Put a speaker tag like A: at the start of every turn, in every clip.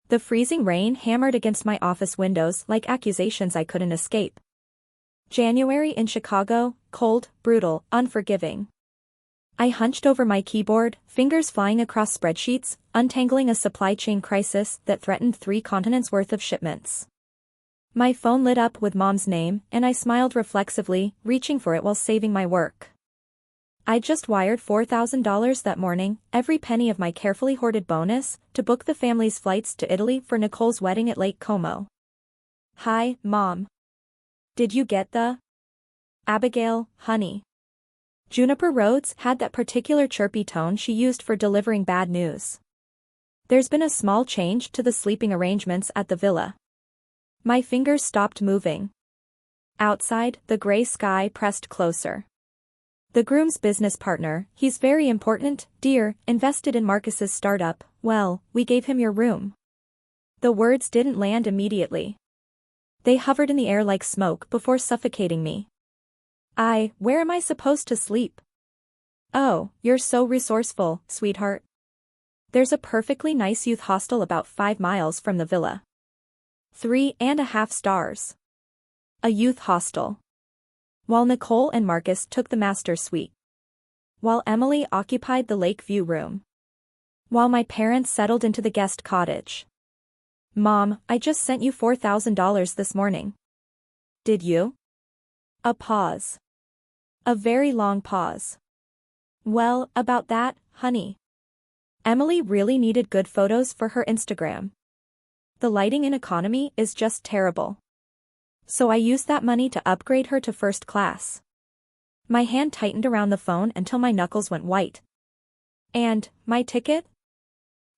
A: The freezing rain hammered against my office windows like accusations I couldn't escape. January in Chicago, cold, brutal, unforgiving. I hunched over my keyboard, fingers flying across spreadsheets, untangling a supply chain crisis that threatened 3 continents worth of shipments. My phone lit up with Mom's name, and I smiled reflexively, reaching for it while saving my work. I'd just wired $4,000 that morning, every penny of my carefully hoarded bonus, to book the family's flights to Italy for Nicole's wedding at Lake Como. Hi, Mom. Did you get the Abigail, honey? Juniper Rhodes had that particular chirpy tone she used for delivering bad news. There's been a small change to the sleeping arrangements at the villa. My fingers stopped moving. Outside, the gray sky pressed closer. The groom's business partner, he's very important, dear, invested in Marcus's startup. Well, we gave him your room. The words didn't land immediately. They hovered in the air like smoke before suffocating me. Where am I supposed to sleep? Oh, you're so resourceful, sweetheart. There's a perfectly nice youth hostel about 5 miles from the villa. 3.5 stars. A youth hostel. While Nicole and Marcus took the master suite. While Emily occupied the Lakeview room. While my parents settled into the guest cottage. Mom, I just sent you $4,000 this morning. Did you? A pause. A very long pause. Well, about that, honey. Emily really needed good photos for her Instagram. The lighting in economy is just terrible. So I used that money to upgrade her to first class. My hand tightened around the phone until my knuckles went white. And, my ticket?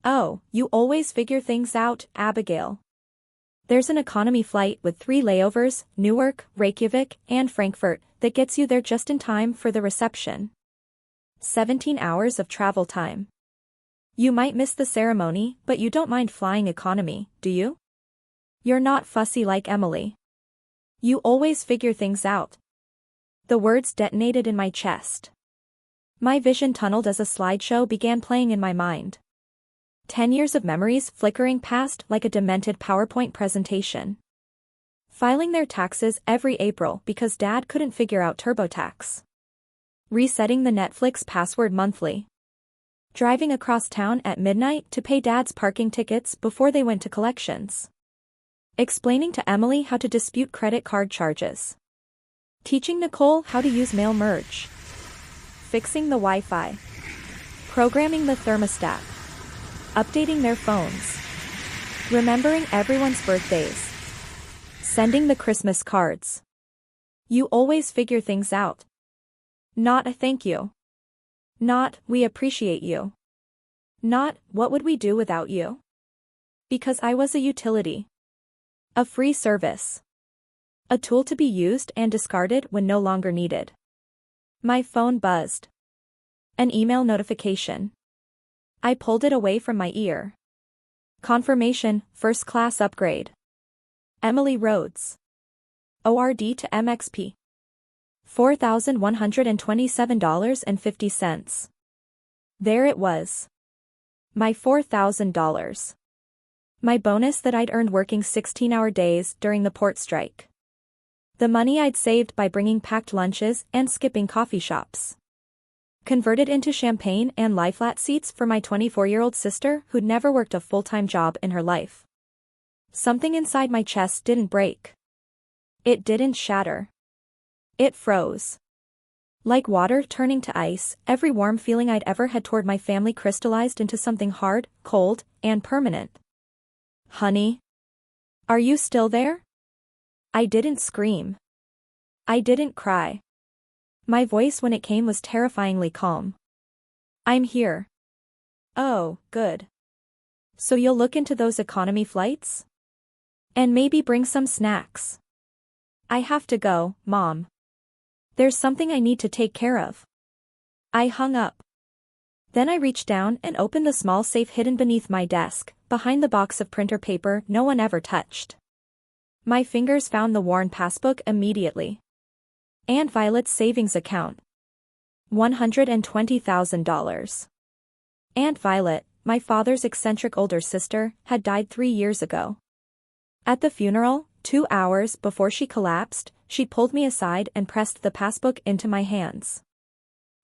A: Oh, you always figure things out, Abigail. There's an economy flight with 3 layovers, Newark, Reykjavik, and Frankfurt, that gets you there just in time for the reception. 17 hours of travel time. You might miss the ceremony, but you don't mind flying economy, do you? You're not fussy like Emily. You always figure things out. The words detonated in my chest. My vision tunneled as a slideshow began playing in my mind. 10 years of memories flickering past like a demented PowerPoint presentation. Filing their taxes every April because Dad couldn't figure out TurboTax. Resetting the Netflix password monthly. Driving across town at midnight to pay Dad's parking tickets before they went to collections. Explaining to Emily how to dispute credit card charges. Teaching Nicole how to use mail merge. Fixing the Wi-Fi. Programming the thermostat. Updating their phones. Remembering everyone's birthdays. Sending the Christmas cards. You always figure things out. Not a thank you. Not, we appreciate you. Not, what would we do without you? Because I was a utility. A free service. A tool to be used and discarded when no longer needed. My phone buzzed. An email notification. I pulled it away from my ear. Confirmation, first class upgrade. Emily Rhodes. ORD to MXP. $4,127.50. There it was. My $4,000. My bonus that I'd earned working 16-hour days during the port strike. The money I'd saved by bringing packed lunches and skipping coffee shops. Converted into champagne and lie-flat seats for my 24-year-old sister who'd never worked a full-time job in her life. Something inside my chest didn't break. It didn't shatter. It froze. Like water turning to ice, every warm feeling I'd ever had toward my family crystallized into something hard, cold, and permanent. Honey? Are you still there? I didn't scream. I didn't cry. My voice when it came was terrifyingly calm. I'm here. Oh, good. So you'll look into those economy flights? And maybe bring some snacks. I have to go, Mom. There's something I need to take care of. I hung up. Then I reached down and opened the small safe hidden beneath my desk, behind the box of printer paper no one ever touched. My fingers found the worn passbook immediately. And Violet's savings account. $120,000. Aunt Violet, my father's eccentric older sister, had died 3 years ago. At the funeral, 2 hours before she collapsed, she pulled me aside and pressed the passbook into my hands.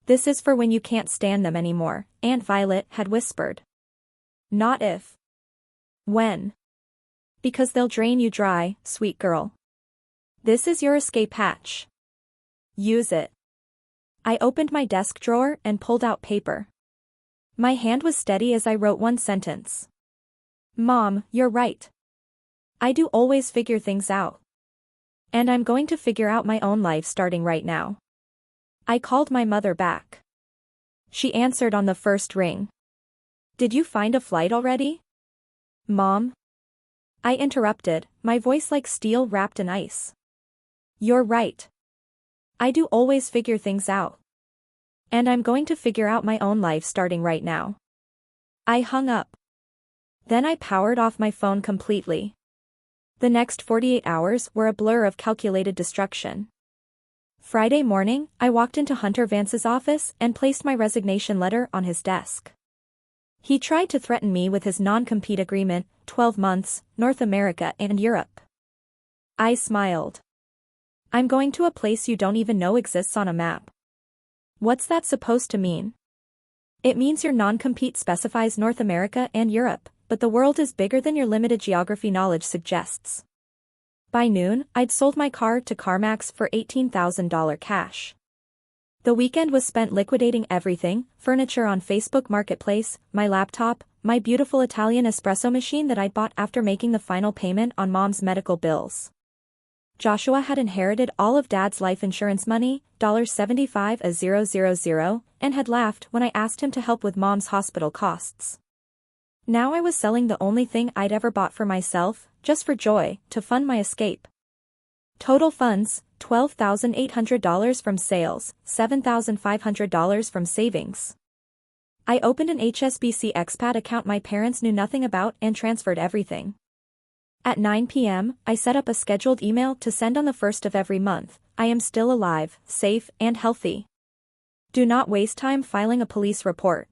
A: "This is for when you can't stand them anymore," Aunt Violet had whispered. "Not if. When. Because they'll drain you dry, sweet girl. This is your escape hatch. Use it." I opened my desk drawer and pulled out paper. My hand was steady as I wrote one sentence. "Mom, you're right. I do always figure things out. And I'm going to figure out my own life starting right now." I called my mother back. She answered on the first ring. "Did you find a flight already?" "Mom?" I interrupted, my voice like steel wrapped in ice. "You're right. I do always figure things out. And I'm going to figure out my own life starting right now." I hung up. Then I powered off my phone completely. The next 48 hours were a blur of calculated destruction. Friday morning, I walked into Hunter Vance's office and placed my resignation letter on his desk. He tried to threaten me with his non-compete agreement, 12 months, North America and Europe. I smiled. "I'm going to a place you don't even know exists on a map." "What's that supposed to mean?" "It means your non-compete specifies North America and Europe, but the world is bigger than your limited geography knowledge suggests." By noon, I'd sold my car to CarMax for $18,000 cash. The weekend was spent liquidating everything: furniture on Facebook Marketplace, my laptop, my beautiful Italian espresso machine that I'd bought after making the final payment on Mom's medical bills. Joshua had inherited all of Dad's life insurance money, $75,000, and had laughed when I asked him to help with Mom's hospital costs. Now I was selling the only thing I'd ever bought for myself, just for joy, to fund my escape. Total funds, $12,800 from sales, $7,500 from savings. I opened an HSBC expat account my parents knew nothing about and transferred everything. At 9 p.m., I set up a scheduled email to send on the 1st of every month: "I am still alive, safe and healthy. Do not waste time filing a police report.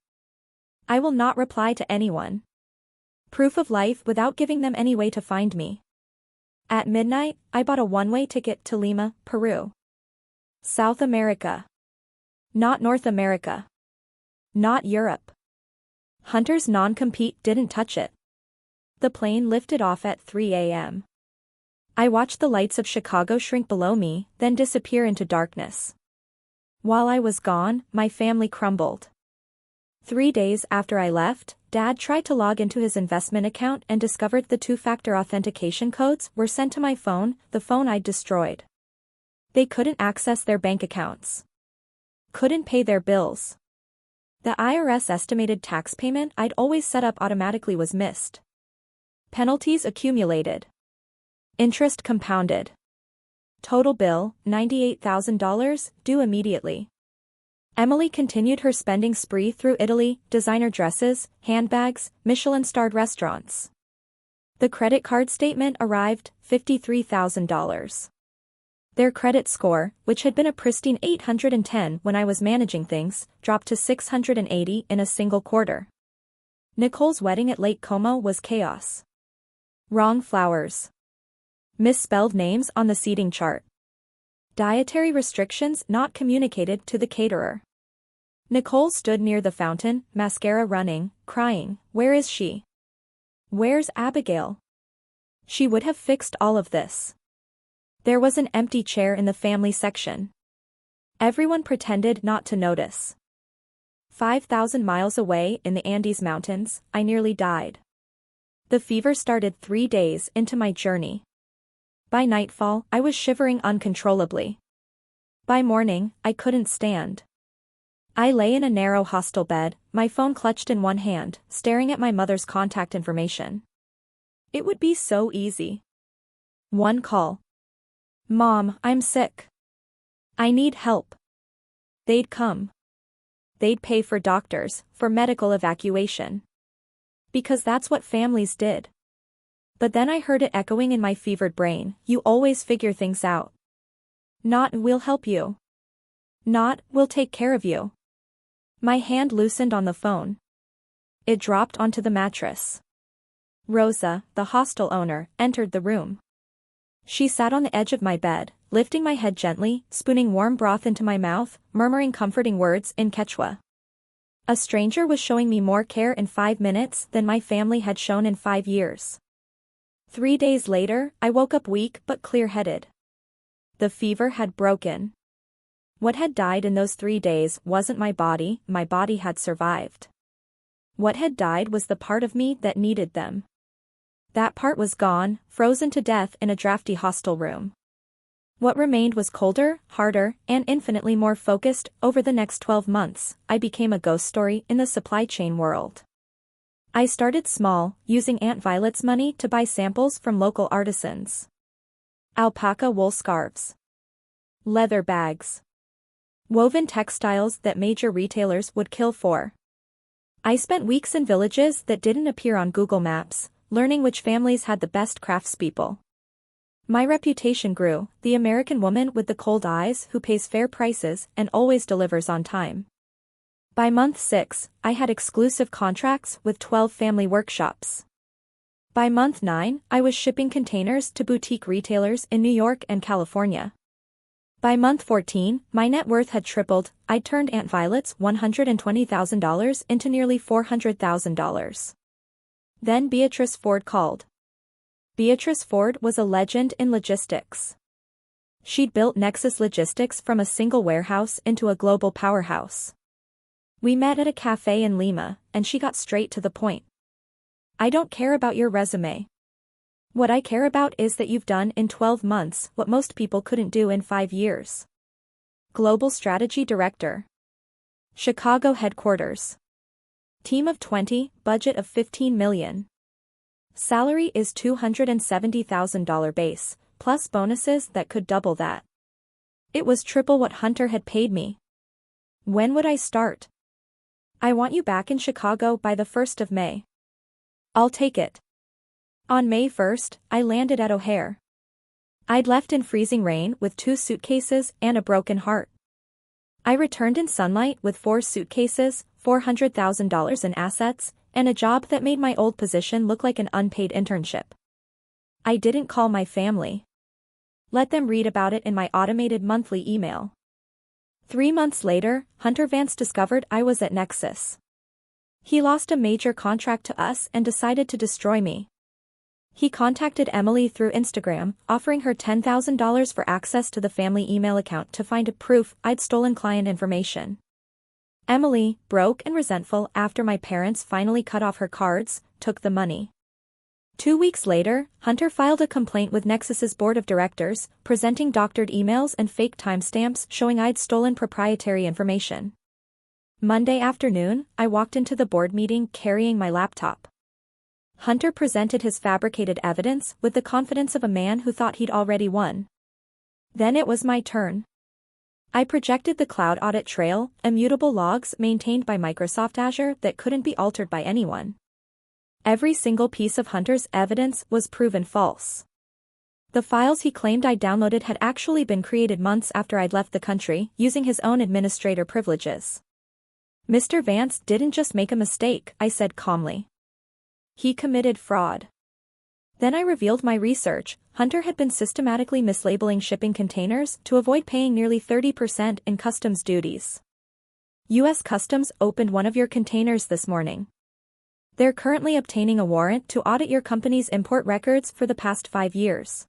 A: I will not reply to anyone. Proof of life without giving them any way to find me." At midnight, I bought a one-way ticket to Lima, Peru. South America. Not North America. Not Europe. Hunter's non-compete didn't touch it. The plane lifted off at 3 a.m. I watched the lights of Chicago shrink below me, then disappear into darkness. While I was gone, my family crumbled. 3 days after I left, Dad tried to log into his investment account and discovered the two-factor authentication codes were sent to my phone, the phone I'd destroyed. They couldn't access their bank accounts. Couldn't pay their bills. The IRS estimated tax payment I'd always set up automatically was missed. Penalties accumulated. Interest compounded. Total bill, $98,000, due immediately. Emily continued her spending spree through Italy: designer dresses, handbags, Michelin-starred restaurants. The credit card statement arrived, $53,000. Their credit score, which had been a pristine 810 when I was managing things, dropped to 680 in a single quarter. Nicole's wedding at Lake Como was chaos. Wrong flowers. Misspelled names on the seating chart. Dietary restrictions not communicated to the caterer. Nicole stood near the fountain, mascara running, crying, "Where is she? Where's Abigail?" She would have fixed all of this. There was an empty chair in the family section. Everyone pretended not to notice. 5,000 miles away in the Andes Mountains, I nearly died. The fever started 3 days into my journey. By nightfall, I was shivering uncontrollably. By morning, I couldn't stand. I lay in a narrow hostel bed, my phone clutched in one hand, staring at my mother's contact information. It would be so easy. One call. "Mom, I'm sick. I need help." They'd come. They'd pay for doctors, for medical evacuation. Because that's what families did. But then I heard it echoing in my fevered brain: "You always figure things out." Not "we'll help you." Not "we'll take care of you." My hand loosened on the phone. It dropped onto the mattress. Rosa, the hostel owner, entered the room. She sat on the edge of my bed, lifting my head gently, spooning warm broth into my mouth, murmuring comforting words in Quechua. A stranger was showing me more care in 5 minutes than my family had shown in 5 years. 3 days later, I woke up weak but clear-headed. The fever had broken. What had died in those 3 days wasn't my body had survived. What had died was the part of me that needed them. That part was gone, frozen to death in a drafty hostel room. What remained was colder, harder, and infinitely more focused. Over the next 12 months, I became a ghost story in the supply chain world. I started small, using Aunt Violet's money to buy samples from local artisans. Alpaca wool scarves. Leather bags. Woven textiles that major retailers would kill for. I spent weeks in villages that didn't appear on Google Maps, learning which families had the best craftspeople. My reputation grew, the American woman with the cold eyes who pays fair prices and always delivers on time. By month 6, I had exclusive contracts with 12 family workshops. By month 9, I was shipping containers to boutique retailers in New York and California. By month 14, my net worth had tripled. I'd turned Aunt Violet's $120,000 into nearly $400,000. Then Beatrice Ford called. Beatrice Ford was a legend in logistics. She'd built Nexus Logistics from a single warehouse into a global powerhouse. We met at a cafe in Lima, and she got straight to the point. I don't care about your resume. What I care about is that you've done in 12 months what most people couldn't do in 5 years. Global Strategy Director. Chicago Headquarters. Team of 20, budget of $15 million. Salary is $270,000 base, plus bonuses that could double that. It was triple what Hunter had paid me. When would I start? I want you back in Chicago by the 1st of May. I'll take it. On May 1st, I landed at O'Hare. I'd left in freezing rain with 2 suitcases and a broken heart. I returned in sunlight with 4 suitcases, $400,000 in assets, and a job that made my old position look like an unpaid internship. I didn't call my family. Let them read about it in my automated monthly email. 3 months later, Hunter Vance discovered I was at Nexus. He lost a major contract to us and decided to destroy me. He contacted Emily through Instagram, offering her $10,000 for access to the family email account to find proof I'd stolen client information. Emily, broke and resentful after my parents finally cut off her cards, took the money. 2 weeks later, Hunter filed a complaint with Nexus's board of directors, presenting doctored emails and fake timestamps showing I'd stolen proprietary information. Monday afternoon, I walked into the board meeting carrying my laptop. Hunter presented his fabricated evidence with the confidence of a man who thought he'd already won. Then it was my turn. I projected the cloud audit trail, immutable logs maintained by Microsoft Azure that couldn't be altered by anyone. Every single piece of Hunter's evidence was proven false. The files he claimed I'd downloaded had actually been created months after I'd left the country, using his own administrator privileges. Mr. Vance didn't just make a mistake, I said calmly. He committed fraud. Then I revealed my research. Hunter had been systematically mislabeling shipping containers to avoid paying nearly 30% in customs duties. U.S. Customs opened one of your containers this morning. They're currently obtaining a warrant to audit your company's import records for the past 5 years.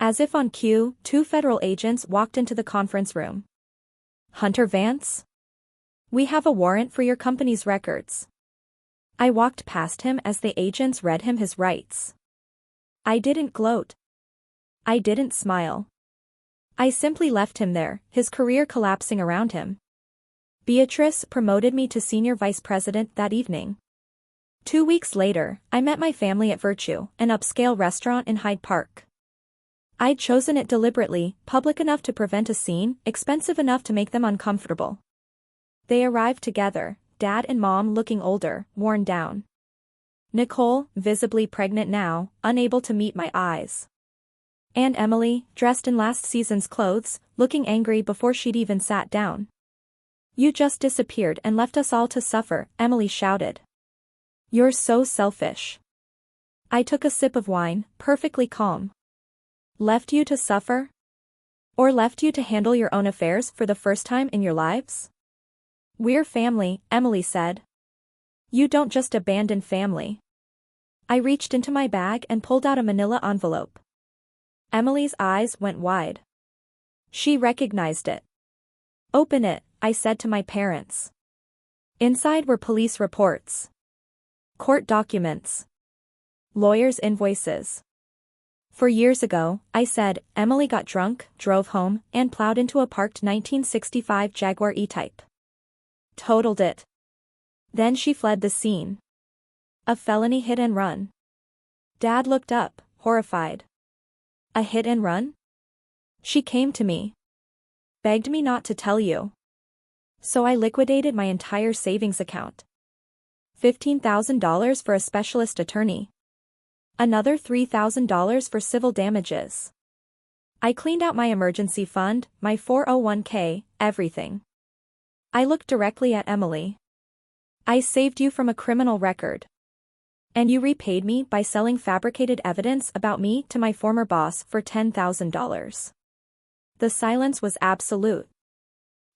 A: As if on cue, 2 federal agents walked into the conference room. Hunter Vance? We have a warrant for your company's records. I walked past him as the agents read him his rights. I didn't gloat. I didn't smile. I simply left him there, his career collapsing around him. Beatrice promoted me to senior vice president that evening. 2 weeks later, I met my family at Virtue, an upscale restaurant in Hyde Park. I'd chosen it deliberately, public enough to prevent a scene, expensive enough to make them uncomfortable. They arrived together, Dad and Mom looking older, worn down. Nicole, visibly pregnant now, unable to meet my eyes. And Emily, dressed in last season's clothes, looking angry before she'd even sat down. You just disappeared and left us all to suffer, Emily shouted. You're so selfish. I took a sip of wine, perfectly calm. Left you to suffer? Or left you to handle your own affairs for the first time in your lives? We're family, Emily said. You don't just abandon family. I reached into my bag and pulled out a manila envelope. Emily's eyes went wide. She recognized it. Open it, I said to my parents. Inside were police reports. Court documents. Lawyers' invoices. 4 years ago, I said, Emily got drunk, drove home, and plowed into a parked 1965 Jaguar E-Type. Totaled it. Then she fled the scene. A felony hit and run. Dad looked up, horrified. A hit and run? She came to me. Begged me not to tell you. So I liquidated my entire savings account. $15,000 for a specialist attorney. Another $3,000 for civil damages. I cleaned out my emergency fund, my 401k, everything. I looked directly at Emily. I saved you from a criminal record. And you repaid me by selling fabricated evidence about me to my former boss for $10,000. The silence was absolute.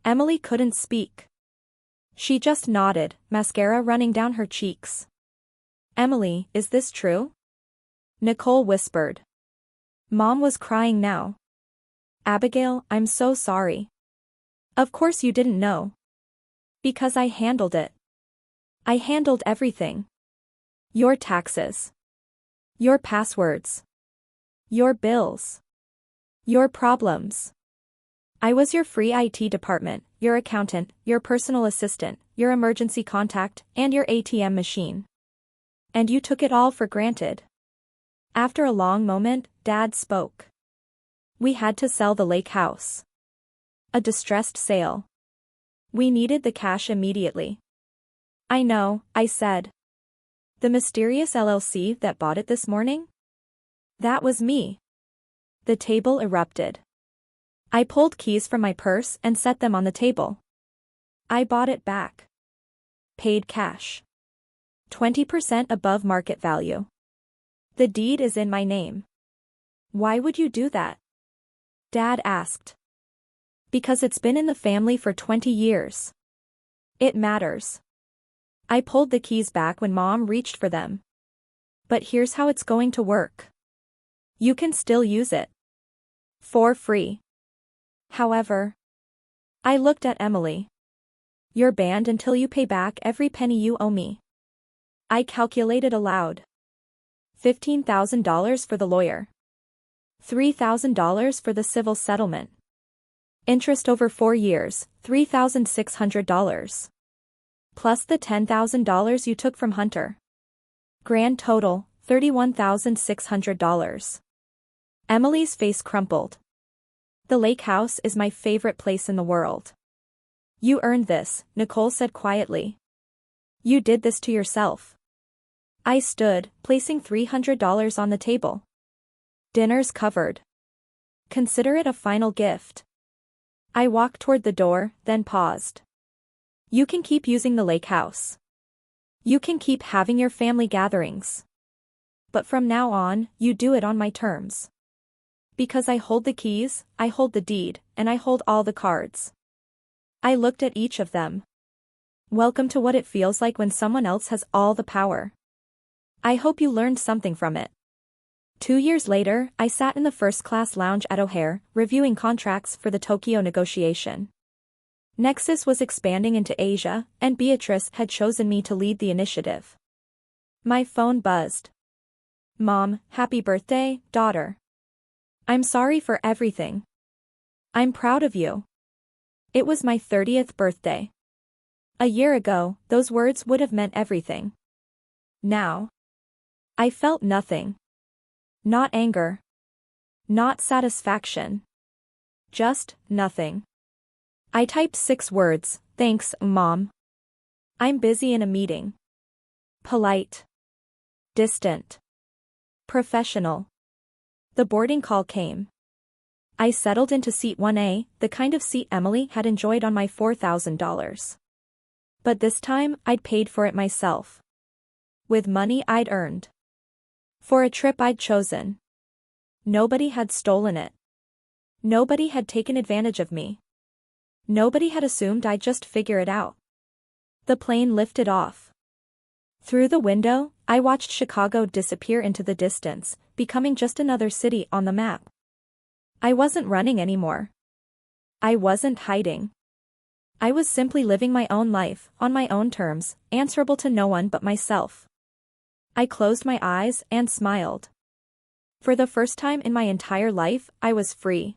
A: Emily couldn't speak. She just nodded, mascara running down her cheeks. Emily, is this true? Nicole whispered. Mom was crying now. Abigail, I'm so sorry. Of course you didn't know. Because I handled it. I handled everything. Your taxes. Your passwords. Your bills. Your problems. I was your free IT department, your accountant, your personal assistant, your emergency contact, and your ATM machine. And you took it all for granted. After a long moment, Dad spoke. We had to sell the lake house. A distressed sale. We needed the cash immediately. I know, I said. The mysterious LLC that bought it this morning? That was me. The table erupted. I pulled keys from my purse and set them on the table. I bought it back. Paid cash. 20% above market value. The deed is in my name. Why would you do that? Dad asked. Because it's been in the family for 20 years. It matters. I pulled the keys back when Mom reached for them. But here's how it's going to work. You can still use it. For free. However, I looked at Emily. You're banned until you pay back every penny you owe me. I calculated aloud. $15,000 for the lawyer. $3,000 for the civil settlement. Interest over 4 years, $3,600. Plus the $10,000 you took from Hunter. Grand total, $31,600. Emily's face crumpled. The lake house is my favorite place in the world. You earned this, Nicole said quietly. You did this to yourself. I stood, placing $300 on the table. Dinner's covered. Consider it a final gift. I walked toward the door, then paused. You can keep using the lake house. You can keep having your family gatherings. But from now on, you do it on my terms. Because I hold the keys, I hold the deed, and I hold all the cards. I looked at each of them. Welcome to what it feels like when someone else has all the power. I hope you learned something from it. 2 years later, I sat in the first-class lounge at O'Hare, reviewing contracts for the Tokyo negotiation. Nexus was expanding into Asia, and Beatrice had chosen me to lead the initiative. My phone buzzed. Mom, happy birthday, daughter. I'm sorry for everything. I'm proud of you. It was my 30th birthday. A year ago, those words would have meant everything. Now, I felt nothing. Not anger. Not satisfaction. Just nothing. I typed 6 words, thanks, Mom. I'm busy in a meeting. Polite. Distant. Professional. The boarding call came. I settled into seat 1A, the kind of seat Emily had enjoyed on my $4,000. But this time, I'd paid for it myself. With money I'd earned. For a trip I'd chosen. Nobody had stolen it. Nobody had taken advantage of me. Nobody had assumed I'd just figure it out. The plane lifted off. Through the window, I watched Chicago disappear into the distance, becoming just another city on the map. I wasn't running anymore. I wasn't hiding. I was simply living my own life, on my own terms, answerable to no one but myself. I closed my eyes and smiled. For the first time in my entire life, I was free.